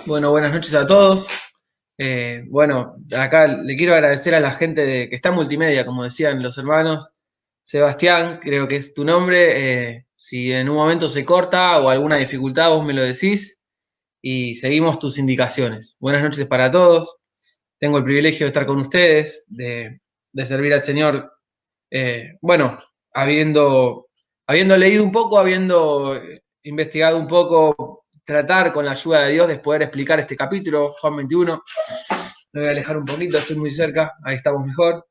Bueno, buenas noches a todos. Bueno, acá le quiero agradecer a la gente que está en multimedia, como decían los hermanos. Sebastián, creo que es tu nombre. Si en un momento se corta o alguna dificultad, vos me lo decís y seguimos tus indicaciones. Buenas noches para todos. Tengo el privilegio de estar con ustedes, de servir al Señor. Bueno, habiendo, habiendo leído un poco, habiendo investigado un poco, tratar con la ayuda de Dios de poder explicar este capítulo, Juan 21. Me voy a alejar un poquito, estoy muy cerca, ahí estamos mejor.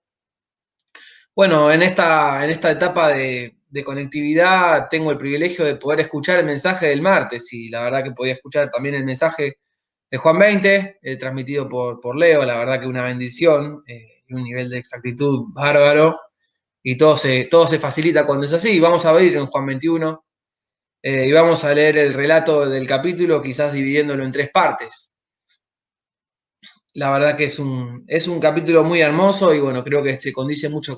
Bueno, en esta etapa de conectividad tengo el privilegio de poder escuchar el mensaje del martes y la verdad que podía escuchar también el mensaje de Juan 20, transmitido por Leo, la verdad que una bendición y un nivel de exactitud bárbaro y todo se facilita cuando es así. Vamos a abrir en Juan 21 y vamos a leer el relato del capítulo, quizás dividiéndolo en tres partes. La verdad que es un capítulo muy hermoso y bueno, creo que se condice mucho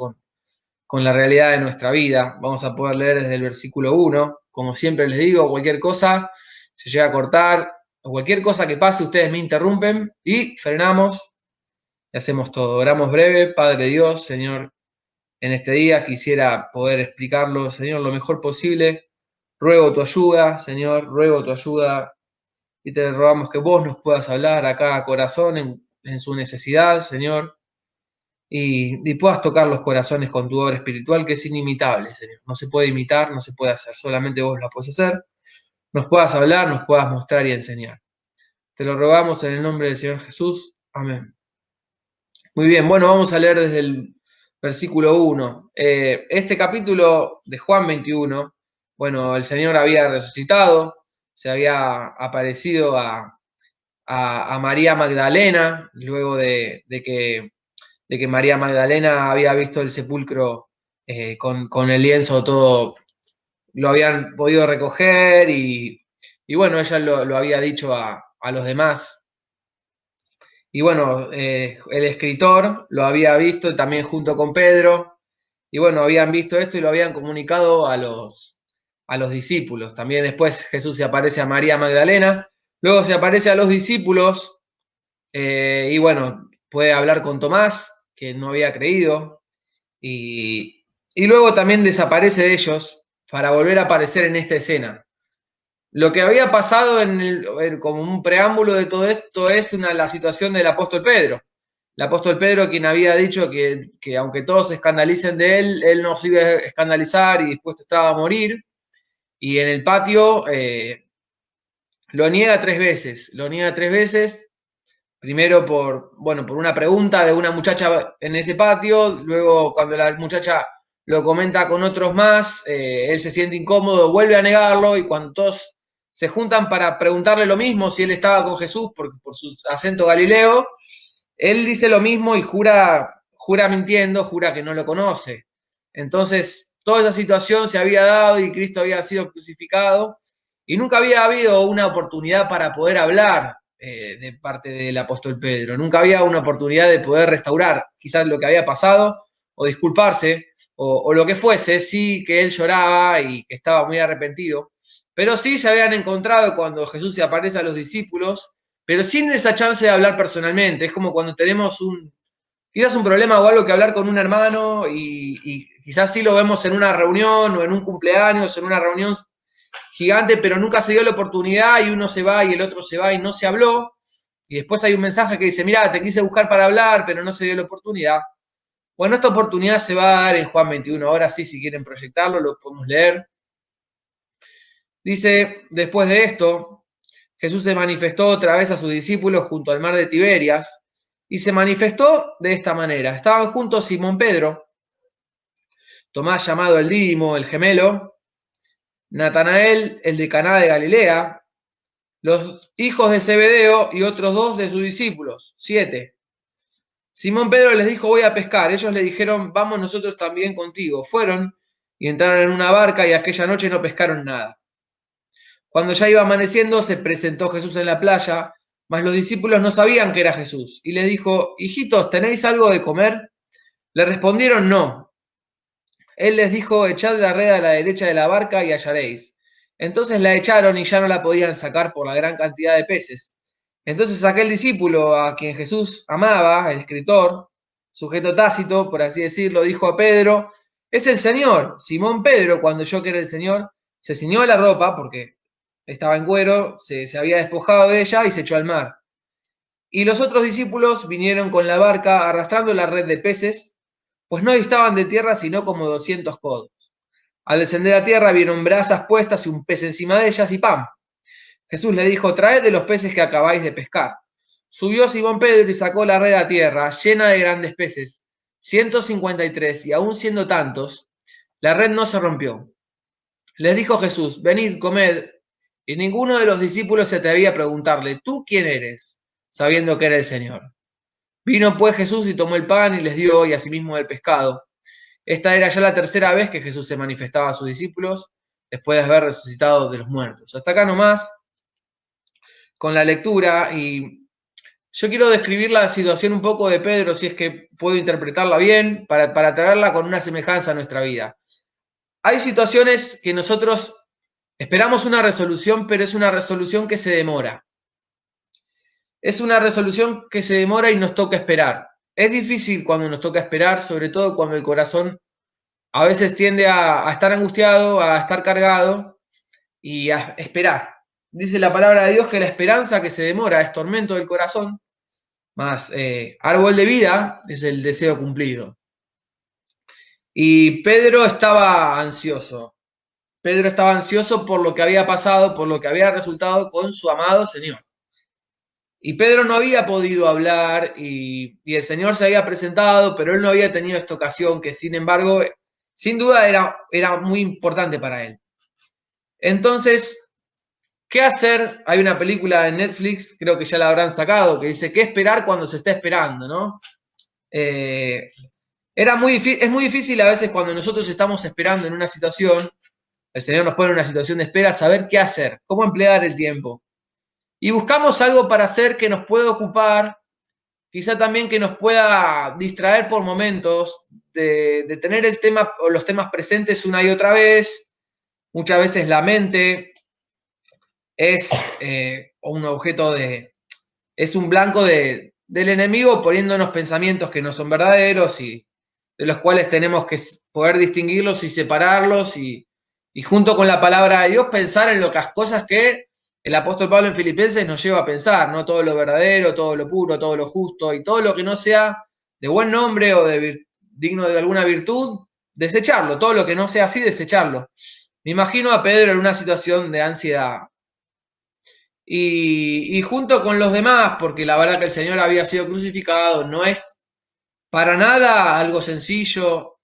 con la realidad de nuestra vida. Vamos a poder leer desde el versículo 1. Como siempre les digo, cualquier cosa se llega a cortar o cualquier cosa que pase, ustedes me interrumpen y frenamos y hacemos todo. Oramos breve, Padre Dios, Señor, en este día quisiera poder explicarlo, Señor, lo mejor posible. Ruego tu ayuda, Señor, ruego tu ayuda y te rogamos que vos nos puedas hablar a cada corazón en su necesidad, Señor, y puedas tocar los corazones con tu obra espiritual que es inimitable, Señor. No se puede imitar, no se puede hacer, solamente vos la puedes hacer. Nos puedas hablar, nos puedas mostrar y enseñar. Te lo rogamos en el nombre del Señor Jesús. Amén. Muy bien, bueno, vamos a leer desde el versículo 1. Este capítulo de Juan 21, bueno, el Señor había resucitado, se había aparecido a María Magdalena, luego de que María Magdalena había visto el sepulcro con el lienzo todo, lo habían podido recoger y bueno, ella lo había dicho a los demás. Y bueno, el escritor lo había visto también junto con Pedro, y bueno, habían visto esto y lo habían comunicado a los discípulos. También después Jesús se aparece a María Magdalena, luego se aparece a los discípulos, y bueno, puede hablar con Tomás, que no había creído, y luego también desaparece de ellos para volver a aparecer en esta escena. Lo que había pasado como un preámbulo de todo esto es la situación del apóstol Pedro. El apóstol Pedro, quien había dicho que aunque todos se escandalicen de él no se iba a escandalizar y dispuesto estaba a morir. Y en el patio lo niega tres veces. Lo niega tres veces. Primero por una pregunta de una muchacha en ese patio. Luego cuando la muchacha lo comenta con otros más, él se siente incómodo, vuelve a negarlo y cuando todos se juntan para preguntarle lo mismo, si él estaba con Jesús por su acento galileo, él dice lo mismo y jura mintiendo, jura que no lo conoce. Entonces, toda esa situación se había dado y Cristo había sido crucificado y nunca había habido una oportunidad para poder hablar de parte del apóstol Pedro. Nunca había una oportunidad de poder restaurar quizás lo que había pasado o disculparse o lo que fuese. Sí que él lloraba y que estaba muy arrepentido, pero sí se habían encontrado cuando Jesús se aparece a los discípulos, pero sin esa chance de hablar personalmente. Es como cuando tenemos quizás un problema o algo que hablar con un hermano y quizás sí lo vemos en una reunión o en un cumpleaños, en una reunión gigante, pero nunca se dio la oportunidad y uno se va y el otro se va y no se habló. Y después hay un mensaje que dice, mira, te quise buscar para hablar, pero no se dio la oportunidad. Bueno, esta oportunidad se va a dar en Juan 21. Ahora sí, si quieren proyectarlo, lo podemos leer. Dice, después de esto, Jesús se manifestó otra vez a sus discípulos junto al mar de Tiberias y se manifestó de esta manera. Estaban juntos Simón Pedro, Tomás llamado el Dídimo, el gemelo, Natanael, el de Caná de Galilea, los hijos de Zebedeo y otros dos de sus discípulos, 7. Simón Pedro les dijo, voy a pescar. Ellos le dijeron, vamos nosotros también contigo. Fueron y entraron en una barca y aquella noche no pescaron nada. Cuando ya iba amaneciendo, se presentó Jesús en la playa, mas los discípulos no sabían que era Jesús. Y les dijo, hijitos, ¿tenéis algo de comer? Le respondieron, no. Él les dijo, echad la red a la derecha de la barca y hallaréis. Entonces la echaron y ya no la podían sacar por la gran cantidad de peces. Entonces aquel discípulo a quien Jesús amaba, el escritor, sujeto tácito, por así decirlo, dijo a Pedro, es el Señor. Simón Pedro, cuando oyó que era el Señor, se ciñó la ropa, porque estaba en cuero, se había despojado de ella y se echó al mar. Y los otros discípulos vinieron con la barca arrastrando la red de peces, pues no distaban de tierra sino como 200 codos. Al descender a tierra vieron brasas puestas y un pez encima de ellas y ¡pam! Jesús le dijo, traed de los peces que acabáis de pescar. Subió Simón Pedro y sacó la red a tierra, llena de grandes peces, 153, y aún siendo tantos, la red no se rompió. Les dijo Jesús, venid, comed, y ninguno de los discípulos se atrevía a preguntarle, ¿tú quién eres? Sabiendo que era el Señor. Vino pues Jesús y tomó el pan y les dio, y asimismo el pescado. Esta era ya la tercera vez que Jesús se manifestaba a sus discípulos, después de haber resucitado de los muertos. Hasta acá nomás, con la lectura, y yo quiero describir la situación un poco de Pedro, si es que puedo interpretarla bien, para traerla con una semejanza a nuestra vida. Hay situaciones que nosotros esperamos una resolución, pero es una resolución que se demora. Es una resolución que se demora y nos toca esperar. Es difícil cuando nos toca esperar, sobre todo cuando el corazón a veces tiende a estar angustiado, a estar cargado y a esperar. Dice la palabra de Dios que la esperanza que se demora es tormento del corazón, más árbol de vida es el deseo cumplido. Y Pedro estaba ansioso. Pedro estaba ansioso por lo que había pasado, por lo que había resultado con su amado Señor. Y Pedro no había podido hablar y el Señor se había presentado, pero él no había tenido esta ocasión que, sin embargo, sin duda era muy importante para él. Entonces, ¿qué hacer? Hay una película en Netflix, creo que ya la habrán sacado, que dice, ¿qué esperar cuando se está esperando? ¿No? Es muy difícil a veces cuando nosotros estamos esperando en una situación, el Señor nos pone en una situación de espera, saber qué hacer, cómo emplear el tiempo. Y buscamos algo para hacer que nos pueda ocupar, quizá también que nos pueda distraer por momentos, de tener el tema o los temas presentes una y otra vez. Muchas veces la mente es un objeto es un blanco del enemigo poniéndonos pensamientos que no son verdaderos y de los cuales tenemos que poder distinguirlos y separarlos y junto con la palabra de Dios pensar en las cosas que el apóstol Pablo en Filipenses nos lleva a pensar, no todo lo verdadero, todo lo puro, todo lo justo y todo lo que no sea de buen nombre o digno de alguna virtud, desecharlo, todo lo que no sea así, desecharlo. Me imagino a Pedro en una situación de ansiedad, y junto con los demás, porque la verdad que el Señor había sido crucificado, no es para nada algo sencillo.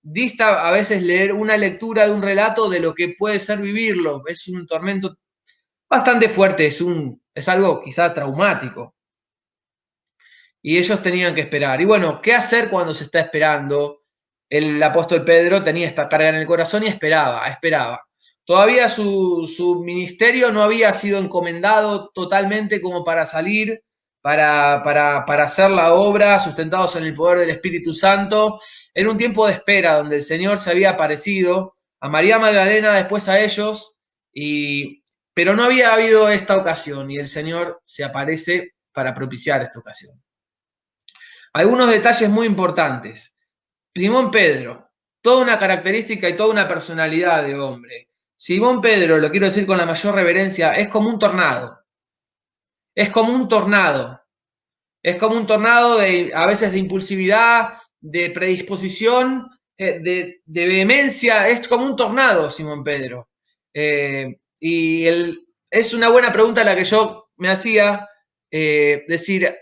Dista a veces leer una lectura de un relato de lo que puede ser vivirlo. Es un tormento bastante fuerte, es algo quizá traumático. Y ellos tenían que esperar. Y bueno, ¿qué hacer cuando se está esperando? El apóstol Pedro tenía esta carga en el corazón y esperaba. Todavía su ministerio no había sido encomendado totalmente como para salir, para hacer la obra, sustentados en el poder del Espíritu Santo. Era un tiempo de espera donde el Señor se había aparecido a María Magdalena, después a ellos, pero no había habido esta ocasión y el Señor se aparece para propiciar esta ocasión. Algunos detalles muy importantes. Simón Pedro, toda una característica y toda una personalidad de hombre. Simón Pedro, lo quiero decir con la mayor reverencia, es como un tornado. Es como un tornado. Es como un tornado a veces de impulsividad, de predisposición, de vehemencia. Es como un tornado, Simón Pedro. Es una buena pregunta la que yo me hacía, decir,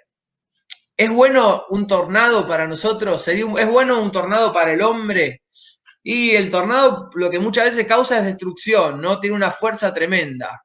¿es bueno un tornado para nosotros? ¿Es bueno un tornado para el hombre? Y el tornado lo que muchas veces causa es destrucción, ¿no? Tiene una fuerza tremenda.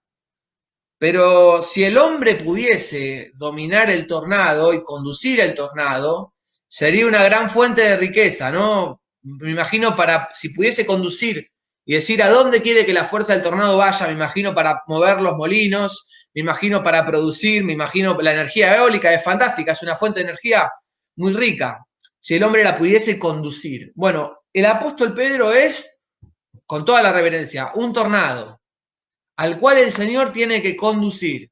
Pero si el hombre pudiese dominar el tornado y conducir el tornado, sería una gran fuente de riqueza, ¿no? Me imagino si pudiese conducir y decir a dónde quiere que la fuerza del tornado vaya, me imagino para mover los molinos, me imagino para producir, me imagino la energía eólica, es fantástica, es una fuente de energía muy rica, si el hombre la pudiese conducir. Bueno, el apóstol Pedro es, con toda la reverencia, un tornado al cual el Señor tiene que conducir.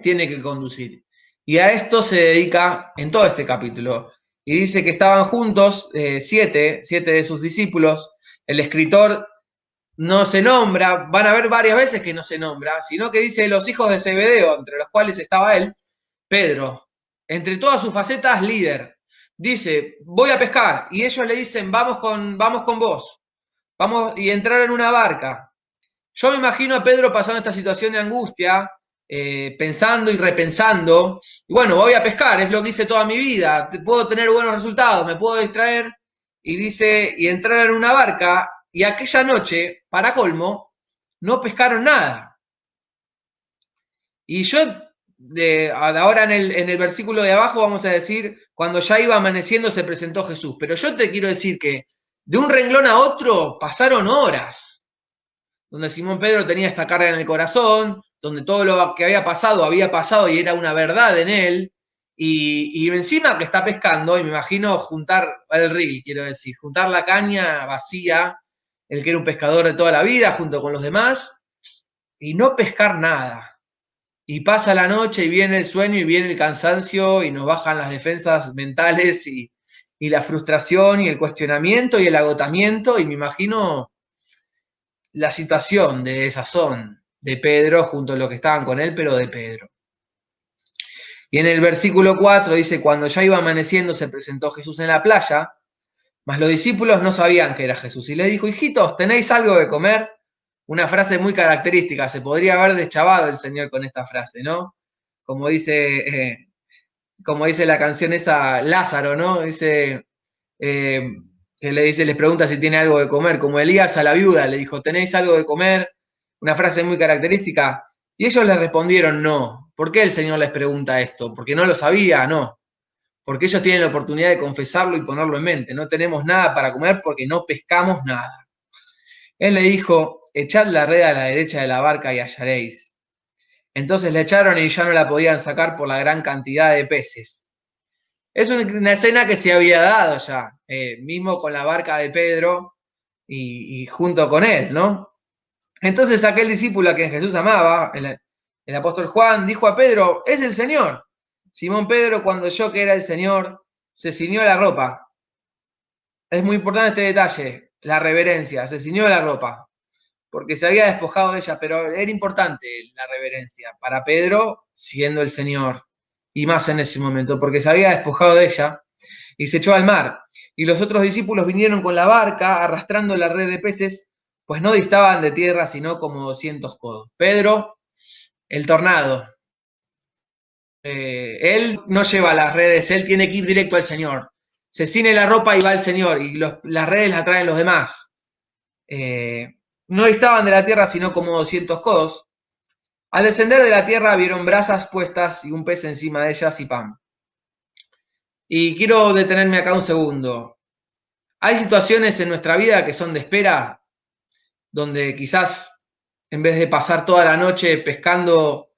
tiene que conducir. Y a esto se dedica en todo este capítulo. Y dice que estaban juntos siete de sus discípulos. El escritor no se nombra, van a ver varias veces que no se nombra, sino que dice los hijos de Zebedeo, entre los cuales estaba él, Pedro, entre todas sus facetas, líder. Dice, voy a pescar, y ellos le dicen, vamos con vos, vamos y entrar en una barca. Yo me imagino a Pedro pasando esta situación de angustia, pensando y repensando, y bueno, voy a pescar, es lo que hice toda mi vida, puedo tener buenos resultados, me puedo distraer, y dice, y entrar en una barca, y aquella noche, para colmo, no pescaron nada. Y yo, ahora en el versículo de abajo vamos a decir, cuando ya iba amaneciendo se presentó Jesús, pero yo te quiero decir que de un renglón a otro pasaron horas donde Simón Pedro tenía esta carga en el corazón, donde todo lo que había pasado y era una verdad en él, y encima que está pescando, y me imagino juntar el reel, quiero decir, juntar la caña vacía, el que era un pescador de toda la vida, junto con los demás, y no pescar nada. Y pasa la noche y viene el sueño y viene el cansancio y nos bajan las defensas mentales y la frustración y el cuestionamiento y el agotamiento, y me imagino la situación de desazón de Pedro junto a los que estaban con él, pero de Pedro. Y en el versículo 4 dice, cuando ya iba amaneciendo se presentó Jesús en la playa, mas los discípulos no sabían que era Jesús. Y les dijo, hijitos, ¿tenéis algo de comer? Una frase muy característica, se podría haber deschavado el Señor con esta frase, ¿no? Como dice la canción esa, Lázaro, ¿no? Dice, que les pregunta si tiene algo de comer, como Elías a la viuda, le dijo, ¿tenéis algo de comer? Una frase muy característica. Y ellos le respondieron no. ¿Por qué el Señor les pregunta esto? ¿Porque no lo sabía? No. Porque ellos tienen la oportunidad de confesarlo y ponerlo en mente. No tenemos nada para comer porque no pescamos nada. Él le dijo, echad la red a la derecha de la barca y hallaréis. Entonces la echaron y ya no la podían sacar por la gran cantidad de peces. Es una escena que se había dado ya, mismo con la barca de Pedro y junto con él, ¿no? Entonces aquel discípulo a quien Jesús amaba, el apóstol Juan, dijo a Pedro, es el Señor. Simón Pedro, cuando oyó que era el Señor, se ciñó la ropa. Es muy importante este detalle, la reverencia, se ciñó la ropa, porque se había despojado de ella, pero era importante la reverencia para Pedro, siendo el Señor, y más en ese momento, porque se había despojado de ella y se echó al mar. Y los otros discípulos vinieron con la barca, arrastrando la red de peces, pues no distaban de tierra, sino como 200 codos. Pedro, el tornado. Él no lleva las redes, él tiene que ir directo al Señor. Se ciñe la ropa y va al Señor, y las redes las traen los demás. No distaban de la tierra, sino como 200 codos. Al descender de la tierra vieron brasas puestas y un pez encima de ellas y pan. Y quiero detenerme acá un segundo. Hay situaciones en nuestra vida que son de espera, donde quizás en vez de pasar toda la noche pescando,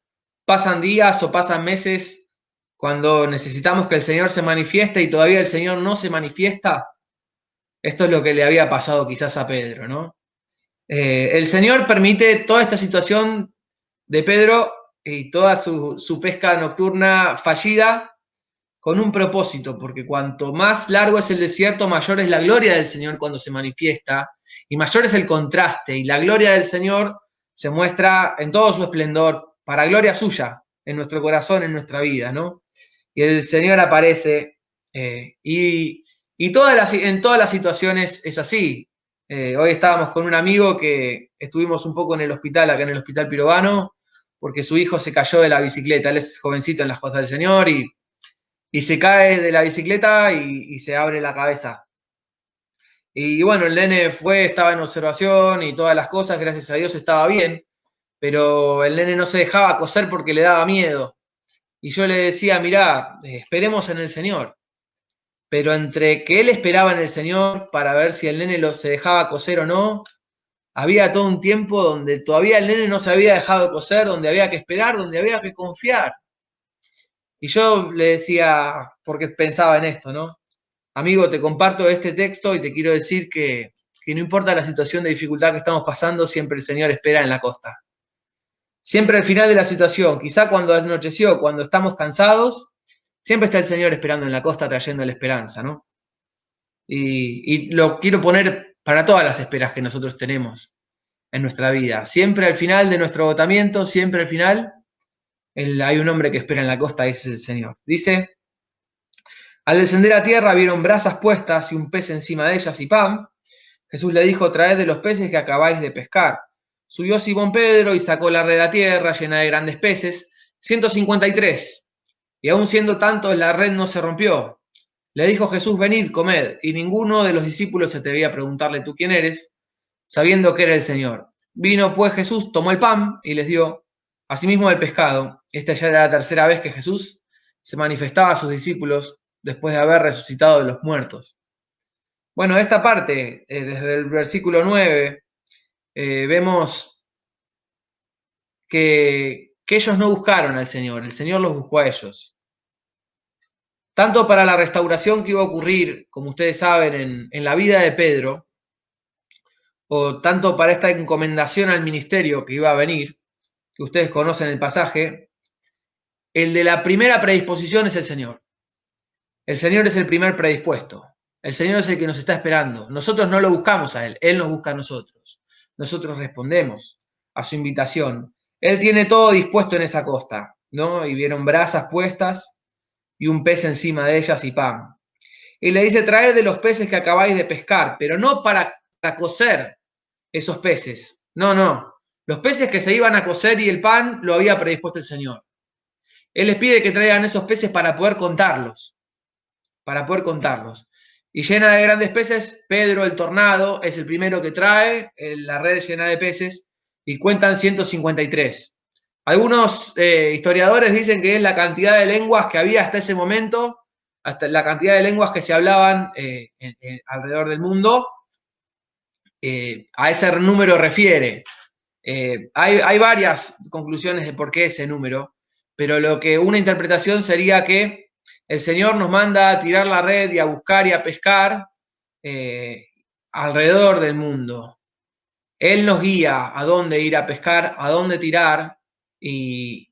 pasan días o pasan meses cuando necesitamos que el Señor se manifieste y todavía el Señor no se manifiesta. Esto es lo que le había pasado quizás a Pedro, ¿no? El Señor permite toda esta situación de Pedro y toda su pesca nocturna fallida con un propósito, porque cuanto más largo es el desierto, mayor es la gloria del Señor cuando se manifiesta, y mayor es el contraste, y la gloria del Señor se muestra en todo su esplendor, para gloria suya, en nuestro corazón, en nuestra vida, ¿no? Y el Señor aparece, y en todas las situaciones es así. Hoy estábamos con un amigo que estuvimos un poco en el hospital, acá en el Hospital Pirovano, porque su hijo se cayó de la bicicleta, él es jovencito en las cosas del Señor, y se cae de la bicicleta y se abre la cabeza. Y bueno, el nene estaba en observación y todas las cosas, gracias a Dios estaba bien, pero el nene no se dejaba coser porque le daba miedo. Y yo le decía, mirá, esperemos en el Señor. Pero entre que él esperaba en el Señor para ver si el nene se dejaba coser o no, había todo un tiempo donde todavía el nene no se había dejado coser, donde había que esperar, donde había que confiar. Y yo le decía, porque pensaba en esto, ¿no? Amigo, te comparto este texto y te quiero decir que no importa la situación de dificultad que estamos pasando, siempre el Señor espera en la costa. Siempre al final de la situación, quizá cuando anocheció, cuando estamos cansados, siempre está el Señor esperando en la costa trayendo la esperanza, ¿no? Y lo quiero poner para todas las esperas que nosotros tenemos en nuestra vida. Siempre al final de nuestro agotamiento, siempre al final, hay un hombre que espera en la costa y ese es el Señor. Dice, al descender a tierra vieron brasas puestas y un pez encima de ellas y pan. Jesús le dijo, traed de los peces que acabáis de pescar. Subió Simón Pedro y sacó la red a tierra llena de grandes peces, 153. Y aun siendo tantos, la red no se rompió. Le dijo Jesús, venid, comed. Y ninguno de los discípulos se atrevía a preguntarle, ¿tú quién eres? Sabiendo que era el Señor. Vino pues Jesús, tomó el pan y les dio, asimismo el pescado. Esta ya era la tercera vez que Jesús se manifestaba a sus discípulos después de haber resucitado de los muertos. Bueno, esta parte, desde el versículo 9, vemos que ellos no buscaron al Señor, el Señor los buscó a ellos. Tanto para la restauración que iba a ocurrir, como ustedes saben, en la vida de Pedro, o tanto para esta encomendación al ministerio que iba a venir, que ustedes conocen el pasaje, el de la primera predisposición es el Señor. El Señor es el primer predispuesto. El Señor es el que nos está esperando. Nosotros no lo buscamos a Él nos busca a nosotros. Nosotros respondemos a su invitación. Él tiene todo dispuesto en esa costa, ¿no? Y vieron brasas puestas y un pez encima de ellas y pan. Y le dice, traed de los peces que acabáis de pescar, pero no para cocer esos peces. No, no. Los peces que se iban a cocer y el pan lo había predispuesto el Señor. Él les pide que traigan esos peces para poder contarlos. Para poder contarlos. Y llena de grandes peces, Pedro el tornado es el primero que trae la red llena de peces y cuentan 153. Algunos historiadores dicen que es la cantidad de lenguas que había hasta ese momento, hasta la cantidad de lenguas que se hablaban alrededor del mundo. A ese número refiere. Hay varias conclusiones de por qué ese número, pero una interpretación sería que el Señor nos manda a tirar la red y a buscar y a pescar alrededor del mundo. Él nos guía a dónde ir a pescar, a dónde tirar, y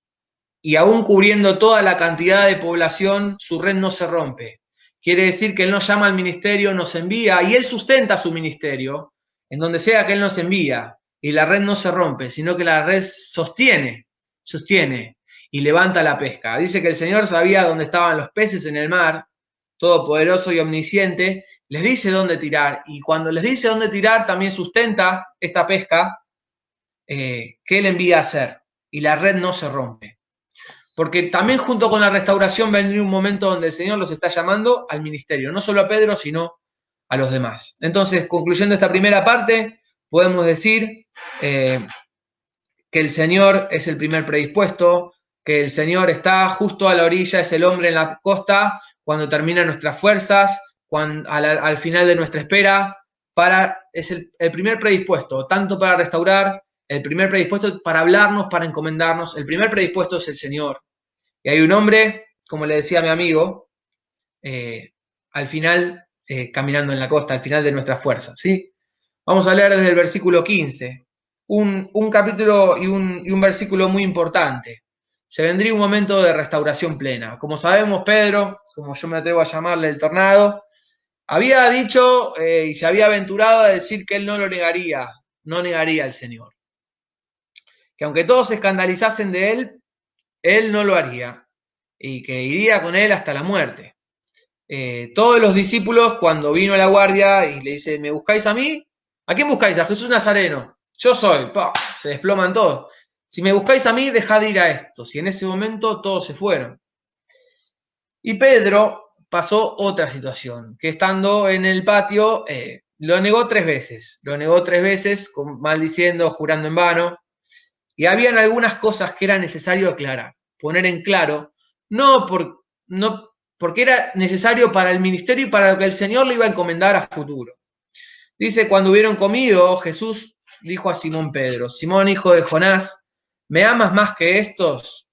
aún cubriendo toda la cantidad de población, su red no se rompe. Quiere decir que Él nos llama al ministerio, nos envía, y Él sustenta su ministerio, en donde sea que Él nos envía, y la red no se rompe, sino que la red sostiene, y levanta la pesca. Dice que el Señor sabía dónde estaban los peces en el mar, todopoderoso y omnisciente, les dice dónde tirar, y cuando les dice dónde tirar, también sustenta esta pesca que Él envía a hacer, y la red no se rompe. Porque también junto con la restauración vendría un momento donde el Señor los está llamando al ministerio, no solo a Pedro, sino a los demás. Entonces, concluyendo esta primera parte, podemos decir que el Señor es el primer predispuesto, que el Señor está justo a la orilla, es el hombre en la costa, cuando terminan nuestras fuerzas, al final de nuestra espera, es el primer predispuesto, tanto para restaurar, el primer predispuesto para hablarnos, para encomendarnos, el primer predispuesto es el Señor. Y hay un hombre, como le decía a mi amigo, al final, caminando en la costa, al final de nuestras fuerzas, ¿sí? Vamos a leer desde el versículo 15, un capítulo y un versículo muy importante. Se vendría un momento de restauración plena. Como sabemos, Pedro, como yo me atrevo a llamarle el tornado, había dicho y se había aventurado a decir que él no lo negaría, no negaría al Señor. Que aunque todos se escandalizasen de él no lo haría y que iría con él hasta la muerte. Todos los discípulos, cuando vino la guardia y le dice, ¿me buscáis a mí? ¿A quién buscáis? A Jesús Nazareno. Yo soy. ¡Pah! Se desploman todos. Si me buscáis a mí, dejad de ir a estos. Y en ese momento todos se fueron. Y Pedro pasó otra situación, que estando en el patio, lo negó 3 veces. Lo negó 3 veces, maldiciendo, jurando en vano. Y habían algunas cosas que era necesario aclarar, poner en claro, no porque era necesario para el ministerio y para lo que el Señor le iba a encomendar a futuro. Dice, cuando hubieron comido, Jesús dijo a Simón Pedro, Simón, hijo de Jonás, ¿me amas más que estos?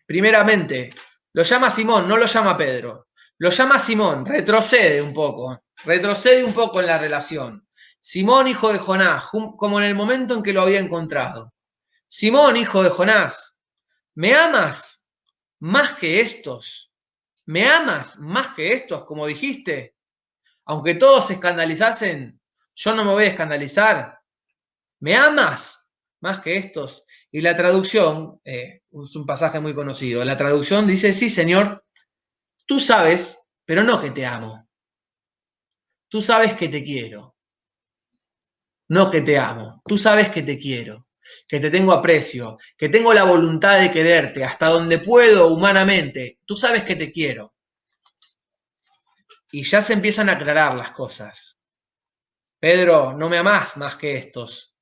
Primeramente, lo llama Simón, no lo llama Pedro. Lo llama Simón, retrocede un poco en la relación. Simón, hijo de Jonás, como en el momento en que lo había encontrado. Simón, hijo de Jonás, ¿me amas más que estos? ¿Me amas más que estos, como dijiste? Aunque todos se escandalizasen, yo no me voy a escandalizar. ¿Me amas más que estos? Y la traducción, es un pasaje muy conocido, la traducción dice, sí, Señor, tú sabes, pero no que te amo. Tú sabes que te quiero, no que te amo. Tú sabes que te quiero, que te tengo aprecio, que tengo la voluntad de quererte hasta donde puedo humanamente. Tú sabes que te quiero. Y ya se empiezan a aclarar las cosas. Pedro, no me amás más que estos.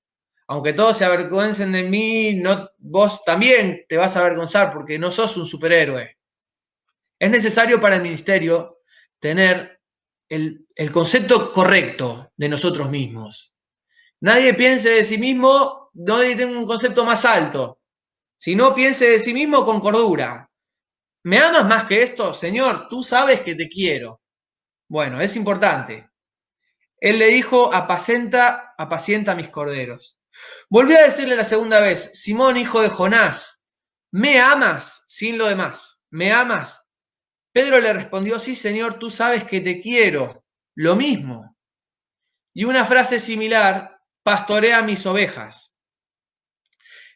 Aunque todos se avergüencen de mí, no, vos también te vas a avergonzar porque no sos un superhéroe. Es necesario para el ministerio tener el concepto correcto de nosotros mismos. Nadie piense de sí mismo, nadie tenga un concepto más alto, sino piense de sí mismo con cordura. ¿Me amas más que esto? Señor, tú sabes que te quiero. Bueno, es importante. Él le dijo, apacienta mis corderos. Volvió a decirle la segunda vez, Simón, hijo de Jonás, ¿me amas? Sin lo demás, ¿me amas? Pedro le respondió, sí, Señor, tú sabes que te quiero. Lo mismo. Y una frase similar, pastorea mis ovejas.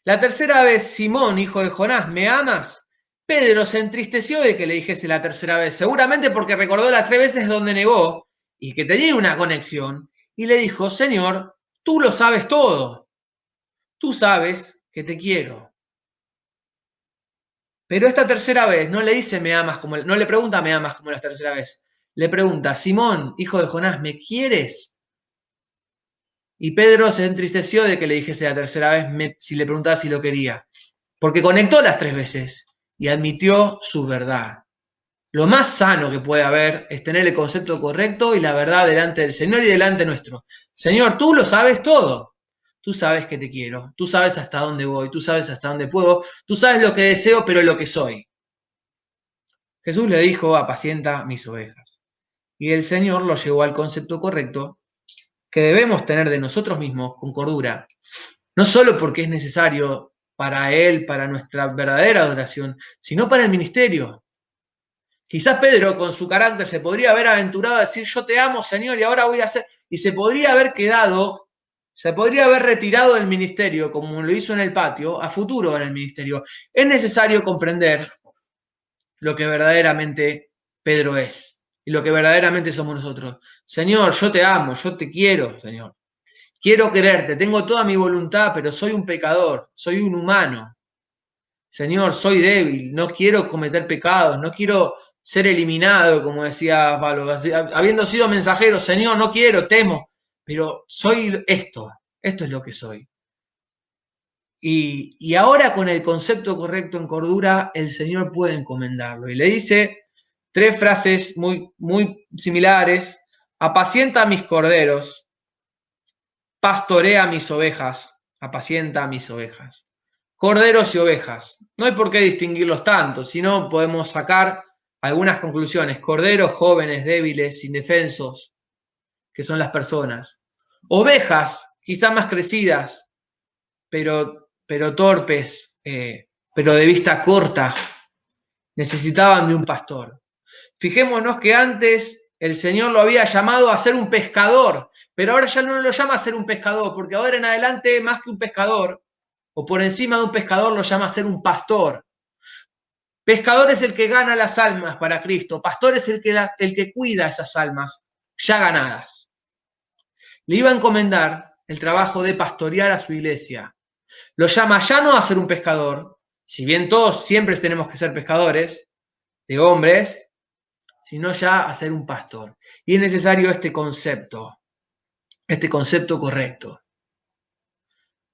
La tercera vez, Simón, hijo de Jonás, ¿me amas? Pedro se entristeció de que le dijese la tercera vez, seguramente porque recordó las 3 veces donde negó y que tenía una conexión, y le dijo, Señor, tú lo sabes todo, tú sabes que te quiero. Pero esta tercera vez no le dice me amas, no le pregunta me amas como la tercera vez, le pregunta, Simón, hijo de Jonás, ¿me quieres? Y Pedro se entristeció de que le dijese la tercera vez si le preguntaba si lo quería, porque conectó las 3 veces y admitió su verdad. Lo más sano que puede haber es tener el concepto correcto y la verdad delante del Señor y delante nuestro. Señor, tú lo sabes todo. Tú sabes que te quiero, tú sabes hasta dónde voy, tú sabes hasta dónde puedo, tú sabes lo que deseo, pero lo que soy. Jesús le dijo, apacienta mis ovejas. Y el Señor lo llevó al concepto correcto que debemos tener de nosotros mismos con cordura, no solo porque es necesario para Él, para nuestra verdadera adoración, sino para el ministerio. Quizás Pedro, con su carácter, se podría haber aventurado a decir, yo te amo, Señor, y ahora voy a hacer, y se podría haber quedado, se podría haber retirado del ministerio, como lo hizo en el patio, a futuro en el ministerio. Es necesario comprender lo que verdaderamente Pedro es y lo que verdaderamente somos nosotros. Señor, yo te amo, yo te quiero, Señor. Quiero quererte, tengo toda mi voluntad, pero soy un pecador, soy un humano. Señor, soy débil, no quiero cometer pecados, no quiero ser eliminado, como decía Pablo, habiendo sido mensajero, Señor, no quiero, temo, pero soy esto es lo que soy. Y ahora con el concepto correcto en cordura, el Señor puede encomendarlo. Y le dice 3 frases muy, muy similares, apacienta mis corderos, pastorea mis ovejas, apacienta mis ovejas. Corderos y ovejas. No hay por qué distinguirlos tanto, sino podemos sacar algunas conclusiones. Corderos jóvenes, débiles, indefensos, que son las personas. Ovejas, quizás más crecidas, pero torpes, pero de vista corta. Necesitaban de un pastor. Fijémonos que antes el Señor lo había llamado a ser un pescador, pero ahora ya no lo llama a ser un pescador, porque ahora en adelante, más que un pescador, o por encima de un pescador, lo llama a ser un pastor. Pescador es el que gana las almas para Cristo, pastor es el que cuida esas almas ya ganadas. Le iba a encomendar el trabajo de pastorear a su iglesia. Lo llama ya no a ser un pescador, si bien todos siempre tenemos que ser pescadores de hombres, sino ya a ser un pastor. Y es necesario este concepto correcto.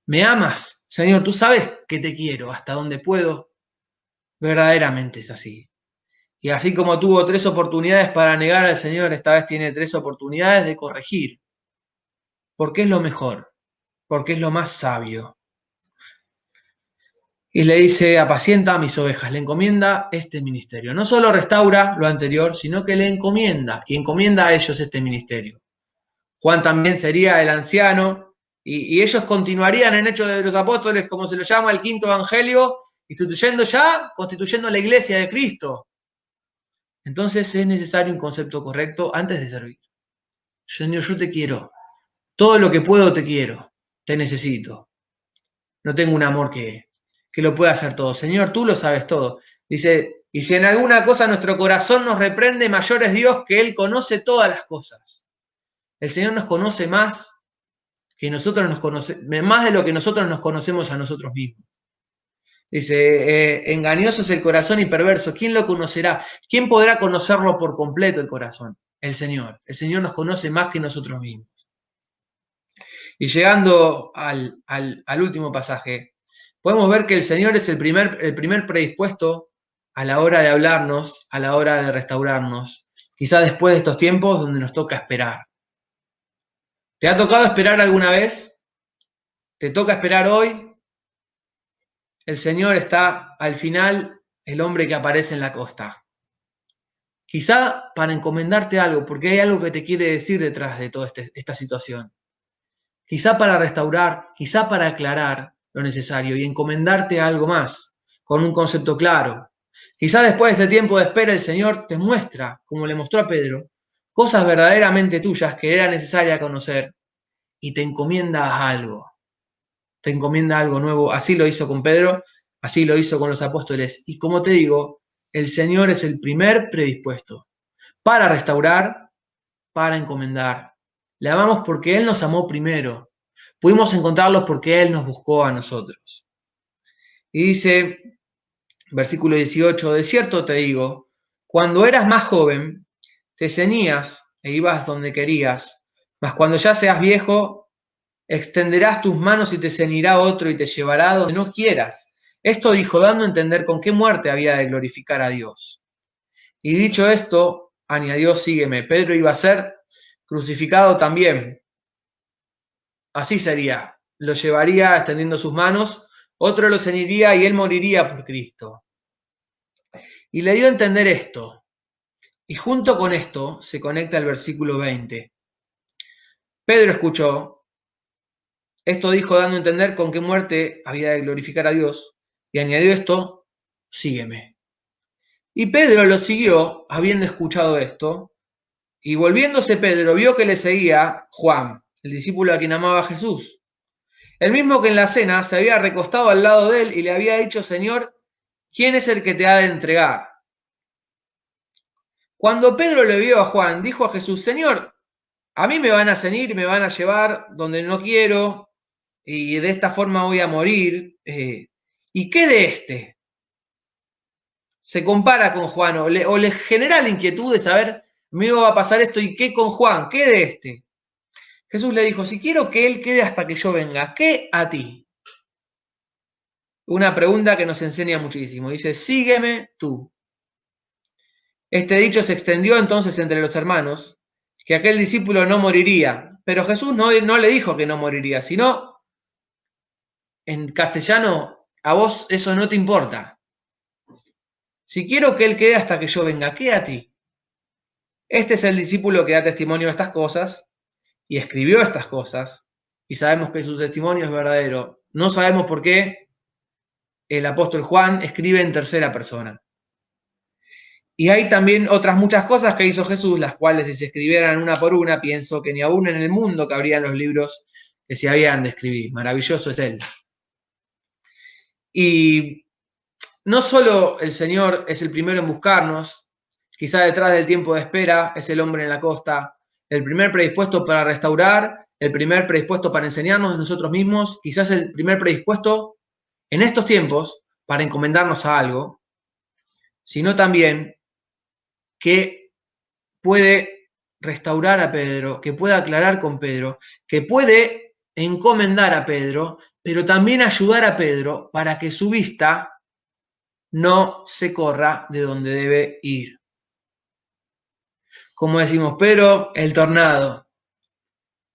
¿Me amas? Señor, tú sabes que te quiero hasta donde puedo. Verdaderamente es así. Y así como tuvo 3 oportunidades para negar al Señor, esta vez tiene 3 oportunidades de corregir. Porque es lo mejor, porque es lo más sabio. Y le dice, apacienta a mis ovejas, le encomienda este ministerio. No solo restaura lo anterior, sino que le encomienda, y encomienda a ellos este ministerio. Juan también sería el anciano Y ellos continuarían en Hechos de los Apóstoles, como se lo llama el quinto evangelio, constituyendo la iglesia de Cristo. Entonces es necesario un concepto correcto antes de servir. Señor, yo te quiero. Todo lo que puedo te quiero. Te necesito. No tengo un amor que lo pueda hacer todo. Señor, tú lo sabes todo. Dice, y si en alguna cosa nuestro corazón nos reprende, mayor es Dios, que Él conoce todas las cosas. El Señor nos conoce más que nosotros más de lo que nosotros nos conocemos a nosotros mismos. Dice, engañoso es el corazón y perverso. ¿Quién lo conocerá? ¿Quién podrá conocerlo por completo el corazón? El Señor. El Señor nos conoce más que nosotros mismos. Y llegando al último pasaje, podemos ver que el Señor es el primer predispuesto a la hora de hablarnos, a la hora de restaurarnos. Quizá después de estos tiempos donde nos toca esperar. ¿Te ha tocado esperar alguna vez? ¿Te toca esperar hoy? El Señor está al final, el hombre que aparece en la costa. Quizá para encomendarte algo, porque hay algo que te quiere decir detrás de toda esta situación. Quizá para restaurar, quizá para aclarar lo necesario y encomendarte algo más, con un concepto claro. Quizá después de este tiempo de espera el Señor te muestra, como le mostró a Pedro, cosas verdaderamente tuyas que era necesaria conocer y te encomienda algo. Te encomienda algo nuevo. Así lo hizo con Pedro, así lo hizo con los apóstoles. Y como te digo, el Señor es el primer predispuesto para restaurar, para encomendar. Le amamos porque Él nos amó primero. Pudimos encontrarlos porque Él nos buscó a nosotros. Y dice, versículo 18, de cierto te digo, cuando eras más joven, te ceñías e ibas donde querías, mas cuando ya seas viejo, extenderás tus manos y te ceñirá otro y te llevará donde no quieras. Esto dijo, dando a entender con qué muerte había de glorificar a Dios. Y dicho esto, añadió, sígueme. Pedro iba a ser crucificado también. Así sería. Lo llevaría extendiendo sus manos, otro lo ceñiría y él moriría por Cristo. Y le dio a entender esto. Y junto con esto se conecta el versículo 20. Pedro escuchó. Esto dijo dando a entender con qué muerte había de glorificar a Dios. Y añadió esto, sígueme. Y Pedro lo siguió, habiendo escuchado esto. Y volviéndose Pedro, vio que le seguía Juan, el discípulo a quien amaba Jesús. El mismo que en la cena se había recostado al lado de él y le había dicho, Señor, ¿quién es el que te ha de entregar? Cuando Pedro le vio a Juan, dijo a Jesús, Señor, a mí me van a ceñir y me van a llevar donde no quiero, y de esta forma voy a morir. ¿Y qué de este? Se compara con Juan, o le genera la inquietud de saber, me va a pasar esto, ¿y qué con Juan? ¿Qué de este? Jesús le dijo, si quiero que él quede hasta que yo venga, ¿qué a ti? Una pregunta que nos enseña muchísimo. Dice, sígueme tú. Este dicho se extendió entonces entre los hermanos, que aquel discípulo no moriría. Pero Jesús no le dijo que no moriría, sino, en castellano, a vos eso no te importa. Si quiero que él quede hasta que yo venga, ¿qué a ti? Este es el discípulo que da testimonio de estas cosas y escribió estas cosas, y sabemos que su testimonio es verdadero. No sabemos por qué el apóstol Juan escribe en tercera persona. Y hay también otras muchas cosas que hizo Jesús, las cuales si se escribieran una por una, pienso que ni aún en el mundo cabrían los libros que se habían de escribir. Maravilloso es Él. Y no solo el Señor es el primero en buscarnos, quizá detrás del tiempo de espera es el hombre en la costa, el primer predispuesto para restaurar, el primer predispuesto para enseñarnos de nosotros mismos, quizás el primer predispuesto en estos tiempos para encomendarnos a algo, sino también que puede restaurar a Pedro, que puede aclarar con Pedro, que puede encomendar a Pedro, pero también ayudar a Pedro para que su vista no se corra de donde debe ir. Como decimos, pero el tornado.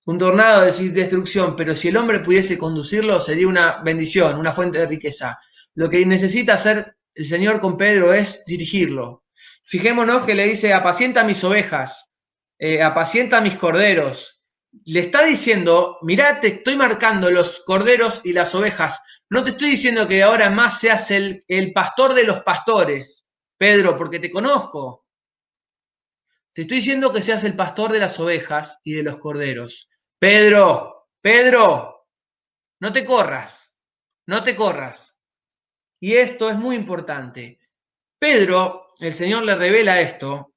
Un tornado es destrucción, pero si el hombre pudiese conducirlo sería una bendición, una fuente de riqueza. Lo que necesita hacer el Señor con Pedro es dirigirlo. Fijémonos que le dice, apacienta mis ovejas, apacienta mis corderos. le está diciendo, mirá, te estoy marcando los corderos y las ovejas. No te estoy diciendo que ahora más seas el pastor de los pastores, Pedro, porque te conozco. Te estoy diciendo que seas el pastor de las ovejas y de los corderos. Pedro, Pedro, no te corras, no te corras. Y esto es muy importante. Pedro, el Señor le revela esto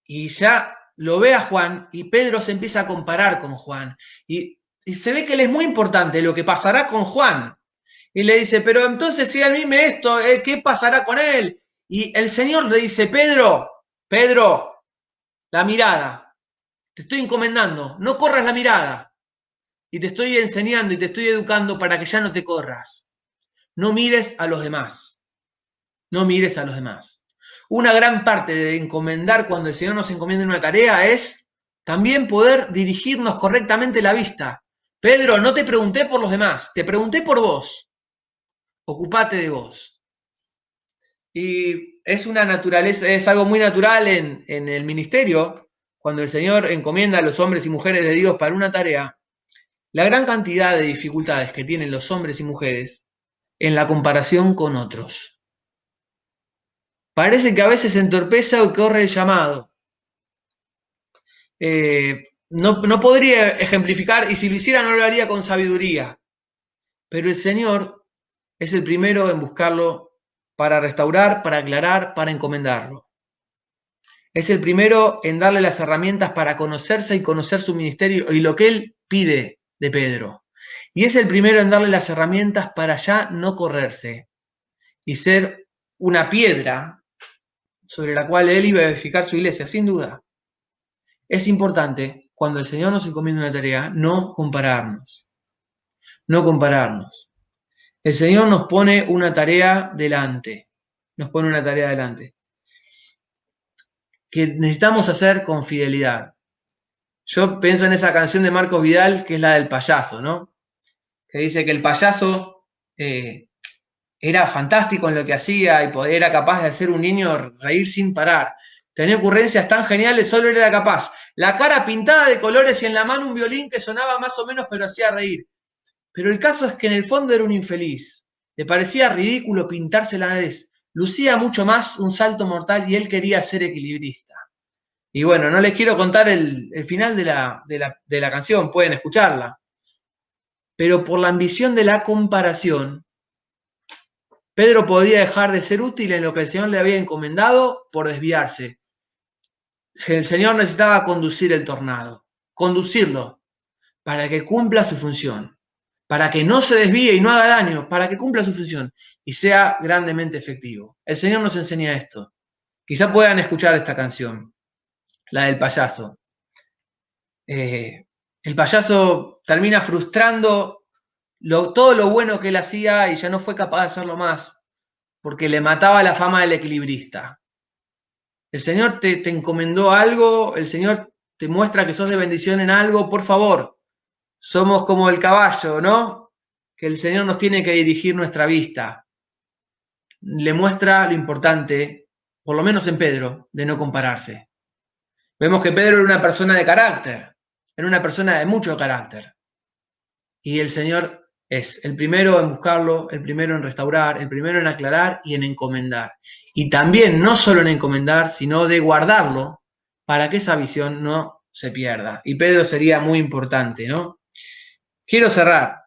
y ya lo ve a Juan y Pedro se empieza a comparar con Juan. Y se ve que le es muy importante lo que pasará con Juan. Y le dice, pero entonces si a mí me esto, ¿qué pasará con él? Y el Señor le dice, Pedro, Pedro, la mirada. Te estoy encomendando, no corras la mirada. Y te estoy enseñando y te estoy educando para que ya no te corras. No mires a los demás. No mires a los demás. Una gran parte de encomendar cuando el Señor nos encomienda una tarea es también poder dirigirnos correctamente la vista. Pedro, no te pregunté por los demás, te pregunté por vos. Ocupate de vos. Y es una naturaleza, es algo muy natural en el ministerio, cuando el Señor encomienda a los hombres y mujeres de Dios para una tarea, la gran cantidad de dificultades que tienen los hombres y mujeres en la comparación con otros. Parece que a veces se entorpece o corre el llamado. No podría ejemplificar, y si lo hiciera no lo haría con sabiduría, pero el Señor es el primero en buscarlo para restaurar, para aclarar, para encomendarlo. Es el primero en darle las herramientas para conocerse y conocer su ministerio y lo que él pide de Pedro. Y es el primero en darle las herramientas para ya no correrse y ser una piedra sobre la cual él iba a edificar su iglesia, sin duda. Es importante, cuando el Señor nos encomienda una tarea, no compararnos. No compararnos. El Señor nos pone una tarea delante. Nos pone una tarea delante. Que necesitamos hacer con fidelidad. Yo pienso en esa canción de Marcos Vidal, que es la del payaso, ¿no? Que dice que el payaso era fantástico en lo que hacía y era capaz de hacer un niño reír sin parar. Tenía ocurrencias tan geniales, solo él era capaz. La cara pintada de colores y en la mano un violín que sonaba más o menos, pero hacía reír. Pero el caso es que en el fondo era un infeliz. Le parecía ridículo pintarse la nariz. Lucía mucho más un salto mortal y él quería ser equilibrista. Y bueno, no les quiero contar el final de la canción, pueden escucharla. Pero por la ambición de la comparación, Pedro podía dejar de ser útil en lo que el Señor le había encomendado por desviarse. El Señor necesitaba conducir el tornado, conducirlo, para que cumpla su función, para que no se desvíe y no haga daño, para que cumpla su función y sea grandemente efectivo. El Señor nos enseña esto. Quizá puedan escuchar esta canción, la del payaso. El payaso termina frustrando todo lo bueno que él hacía y ya no fue capaz de hacerlo más, porque le mataba la fama del equilibrista. El Señor te encomendó algo, el Señor te muestra que sos de bendición en algo, por favor, somos como el caballo, ¿no? Que el Señor nos tiene que dirigir nuestra vista. Le muestra lo importante, por lo menos en Pedro, de no compararse. Vemos que Pedro era una persona de carácter, era una persona de mucho carácter. Y el Señor es el primero en buscarlo, el primero en restaurar, el primero en aclarar y en encomendar. Y también no solo en encomendar, sino de guardarlo para que esa visión no se pierda. Y Pedro sería muy importante, ¿no? Quiero cerrar.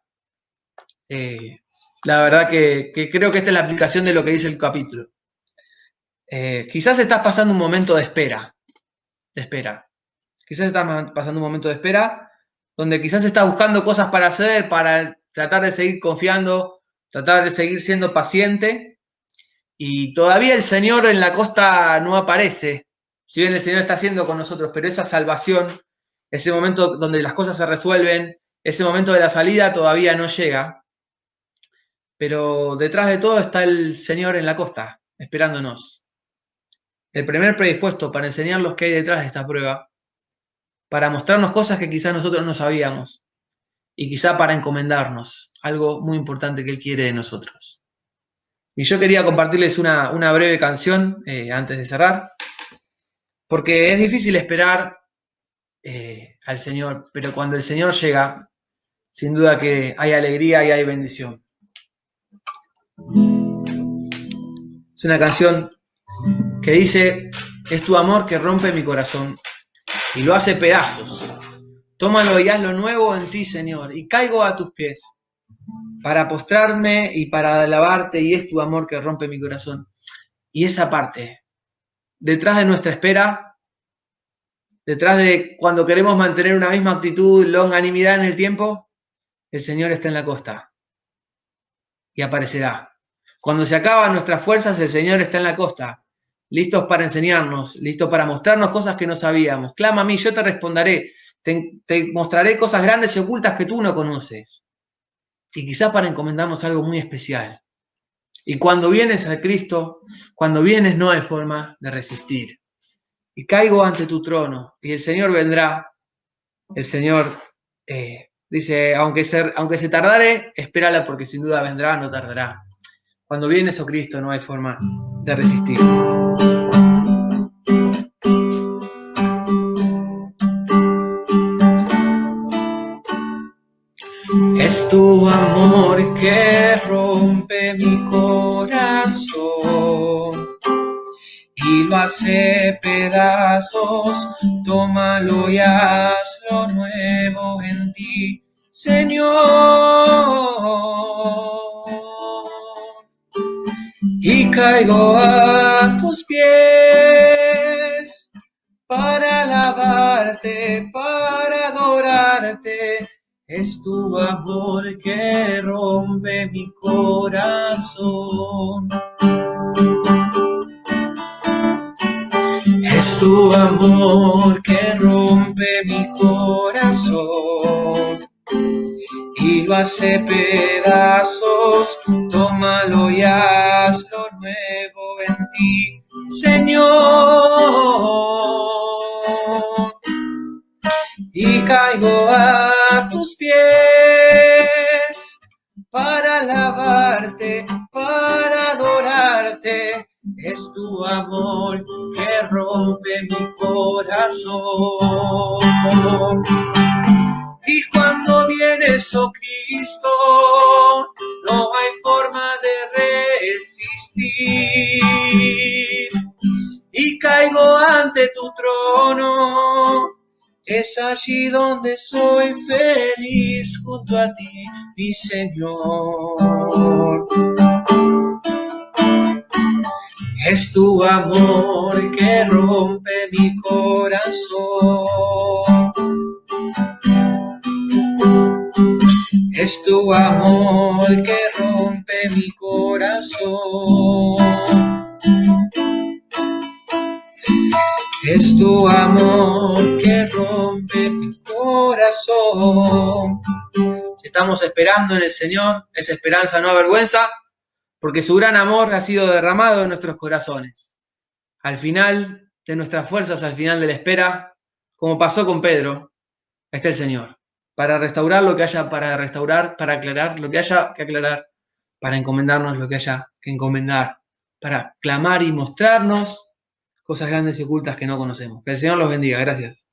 La verdad que creo que esta es la aplicación de lo que dice el capítulo. Quizás estás pasando un momento de espera. Quizás estás pasando un momento de espera donde quizás estás buscando cosas para hacer, para tratar de seguir confiando, tratar de seguir siendo paciente. Y todavía el Señor en la costa no aparece. Si bien el Señor está haciendo con nosotros, pero esa salvación, ese momento donde las cosas se resuelven, ese momento de la salida todavía no llega. Pero detrás de todo está el Señor en la costa, esperándonos. El primer predispuesto para enseñarnos qué hay detrás de esta prueba, para mostrarnos cosas que quizás nosotros no sabíamos y quizá para encomendarnos algo muy importante que Él quiere de nosotros. Y yo quería compartirles una breve canción antes de cerrar, porque es difícil esperar al Señor, pero cuando el Señor llega, sin duda que hay alegría y hay bendición. Es una canción que dice: es tu amor que rompe mi corazón y lo hace pedazos. Tómalo y hazlo nuevo en ti, Señor, y caigo a tus pies para postrarme y para alabarte, y es tu amor que rompe mi corazón. Y esa parte, detrás de nuestra espera, detrás de cuando queremos mantener una misma actitud, longanimidad en el tiempo, el Señor está en la costa y aparecerá. Cuando se acaban nuestras fuerzas, el Señor está en la costa, listos para enseñarnos, listos para mostrarnos cosas que no sabíamos. Clama a mí, yo te responderé, te mostraré cosas grandes y ocultas que tú no conoces. Y quizás para encomendarnos algo muy especial. Y cuando vienes a Cristo, cuando vienes no hay forma de resistir. Y caigo ante tu trono, y el Señor vendrá. El Señor dice, aunque se tardare, espérala, porque sin duda vendrá, no tardará. Cuando vienes, oh Cristo, no hay forma de resistir. Es tu amor que rompe mi corazón y lo hace pedazos. Tómalo y hazlo nuevo en ti, Señor. Y caigo a tus pies para alabarte, para adorarte. Es tu amor que rompe mi corazón. Es tu amor que rompe mi corazón y lo hace pedazos. Tómalo y hazlo nuevo en ti, Señor. Y caigo a tus pies para alabarte, para adorarte. Es tu amor que rompe mi corazón. Y cuando vienes, oh Cristo, no hay forma de resistir. Y caigo ante tu trono, es allí donde soy feliz junto a ti, mi Señor. Es tu amor que rompe mi corazón. Es tu amor que rompe mi corazón. Es tu amor que rompe mi corazón. Si estamos esperando en el Señor, esa esperanza no avergüenza, porque su gran amor ha sido derramado en nuestros corazones. Al final de nuestras fuerzas, al final de la espera, como pasó con Pedro, está el Señor, para restaurar lo que haya para restaurar, para aclarar lo que haya que aclarar, para encomendarnos lo que haya que encomendar, para clamar y mostrarnos cosas grandes y ocultas que no conocemos. Que el Señor los bendiga. Gracias.